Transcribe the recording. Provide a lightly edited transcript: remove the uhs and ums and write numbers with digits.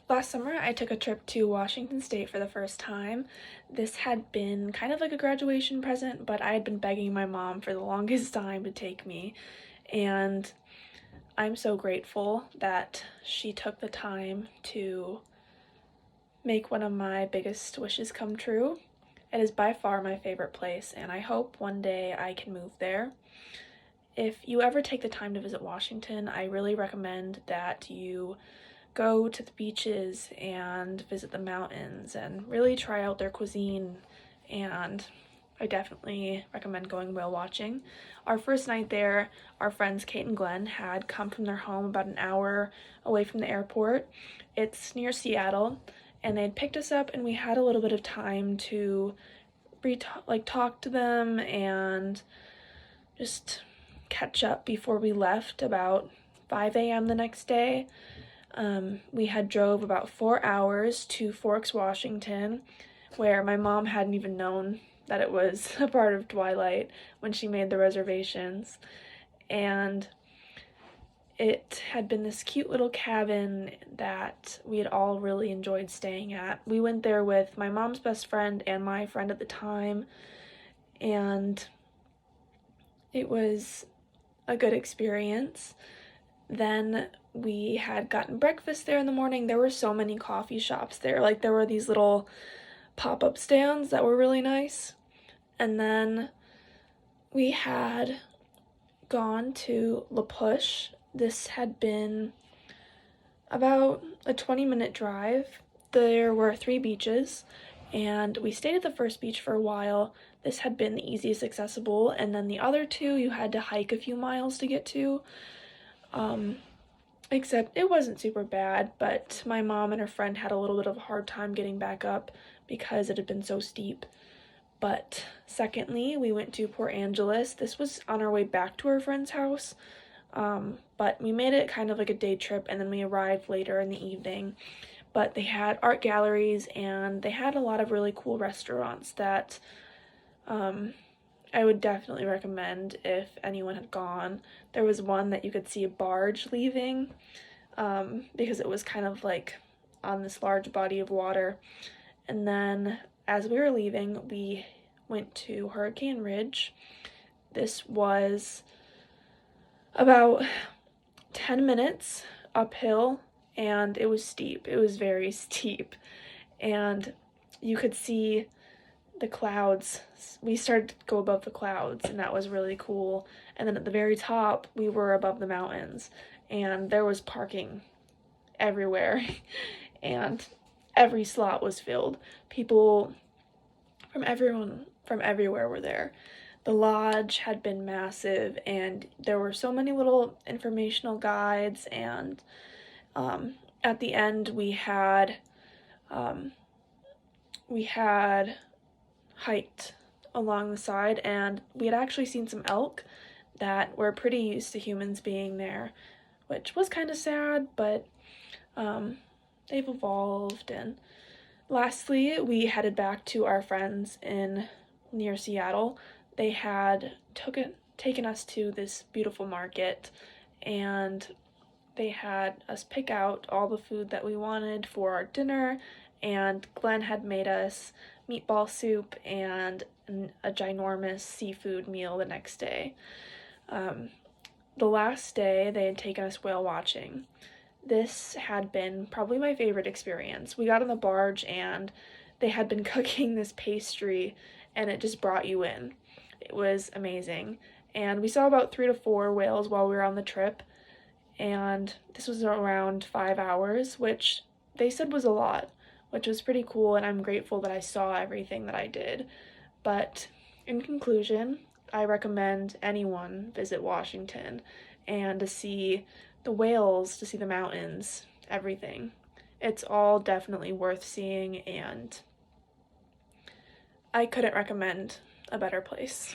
Last summer, I took a trip to Washington State for the first time. This had been kind of like a graduation present, but I had been begging my mom for the longest time to take me, and I'm so grateful that she took the time to make one of my biggest wishes come true. It is by far my favorite place, and I hope one day I can move there. If you ever take the time to visit Washington, I really recommend that you go to the beaches and visit the mountains and really try out their cuisine. And I definitely recommend going whale watching. Our first night there, our friends Kate and Glenn had come from their home about an hour away from the airport. It's near Seattle, and they'd picked us up, and we had a little bit of time to talk to them and just catch up before we left about 5 a.m. the next day. We had drove about 4 hours to Forks, Washington, where my mom hadn't even known that it was a part of Twilight when she made the reservations. And it had been this cute little cabin that we had all really enjoyed staying at. We went there with my mom's best friend and my friend at the time, and it was a good experience. Then we had gotten breakfast there in the morning. There were so many coffee shops there. There were these little pop-up stands that were really nice. And then we had gone to La Push. This had been about a 20-minute drive. There were 3 beaches, and we stayed at the first beach for a while. This had been the easiest accessible, and then the other 2 you had to hike a few miles to get to. Except it wasn't super bad, but my mom and her friend had a little bit of a hard time getting back up because it had been so steep. But secondly, we went to Port Angeles. This was on our way back to our friend's house, but we made it kind of like a day trip, and then we arrived later in the evening. But they had art galleries, and they had a lot of really cool restaurants that I would definitely recommend if anyone had gone. There was one that you could see a barge leaving, because it was kind of like on this large body of water. And then as we were leaving, we went to Hurricane Ridge. This was about 10 minutes uphill, and it was steep. It was very steep, and you could see the clouds. We started to go above the clouds, and that was really cool. And then at the very top, we were above the mountains, and there was parking everywhere, and every slot was filled. People from everywhere were there. The lodge had been massive, and there were so many little informational guides, and at the end we had hiked along the side, and we had actually seen some elk that were pretty used to humans being there, which was kind of sad, but they've evolved. And lastly, we headed back to our friends near Seattle. They had taken us to this beautiful market, and they had us pick out all the food that we wanted for our dinner, and Glenn had made us meatball soup and a ginormous seafood meal the next day. The last day, they had taken us whale watching. This had been probably my favorite experience. We got on the barge, and they had been cooking this pastry, and it just brought you in. It was amazing. And we saw about 3 to 4 whales while we were on the trip, and this was around 5 hours, which they said was a lot, which was pretty cool, and I'm grateful that I saw everything that I did. But in conclusion, I recommend anyone visit Washington and to see the whales, to see the mountains, everything. It's all definitely worth seeing, and I couldn't recommend a better place.